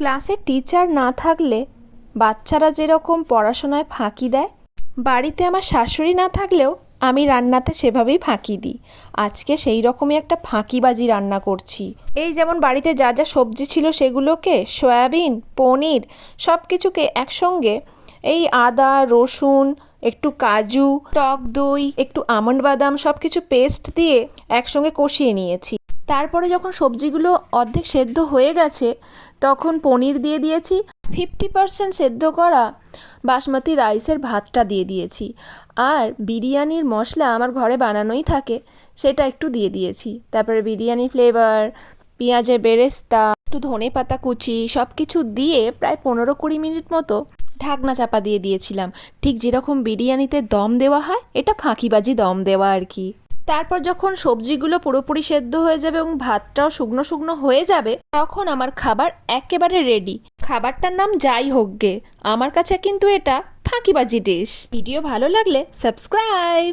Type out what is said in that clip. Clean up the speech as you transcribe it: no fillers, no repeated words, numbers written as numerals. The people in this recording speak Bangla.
ক্লাসে টিচার না থাকলে বাচ্চারা যেরকম পড়াশোনায় ফাঁকি দেয়, বাড়িতে আমার শাশুড়ি না থাকলেও আমি রান্নাতে সেভাবেই ফাঁকি দিই। আজকে সেই রকমই একটা ফাঁকিবাজি রান্না করছি। এই যেমন বাড়িতে যা যা সবজি ছিল সেগুলোকে, সয়াবিন, পনির সব কিছুকে একসঙ্গে এই আদা, রসুন, একটু কাজু, টক দই, একটু আমন্ড বাদাম সব কিছু পেস্ট দিয়ে একসঙ্গে কষিয়ে নিয়েছি। তারপরে যখন সবজিগুলো অর্ধেক সেদ্ধ হয়ে গেছে তখন পনির দিয়ে দিয়েছি। 50% সেদ্ধ করা বাসমতি রাইসের ভাতটা দিয়ে দিয়েছি। আর বিরিয়ানির মশলা আমার ঘরে বানানোই থাকে, সেটা একটু দিয়ে দিয়েছি। তারপরে বিরিয়ানি ফ্লেভার, পেঁয়াজের বেরেস্তা, একটু ধনেপাতা কুচি সব কিছু দিয়ে প্রায় 15-20 মিনিট মতো ঢাকনা চাপা দিয়ে দিয়েছিলাম। ঠিক যেরকম বিরিয়ানিতে দম দেওয়া হয়, এটা ফাঁকিবাজি দম দেওয়া আর কি। তারপর যখন সবজিগুলো পুরোপুরি সেদ্ধ হয়ে যাবে এবং ভাতটাও শুকনো শুকনো হয়ে যাবে, তখন আমার খাবার একেবারে রেডি। খাবারটার নাম যাই হোক গে, আমার কাছে কিন্তু এটা ফাঁকিবাজি ডিশ। ভিডিও ভালো লাগলে সাবস্ক্রাইব।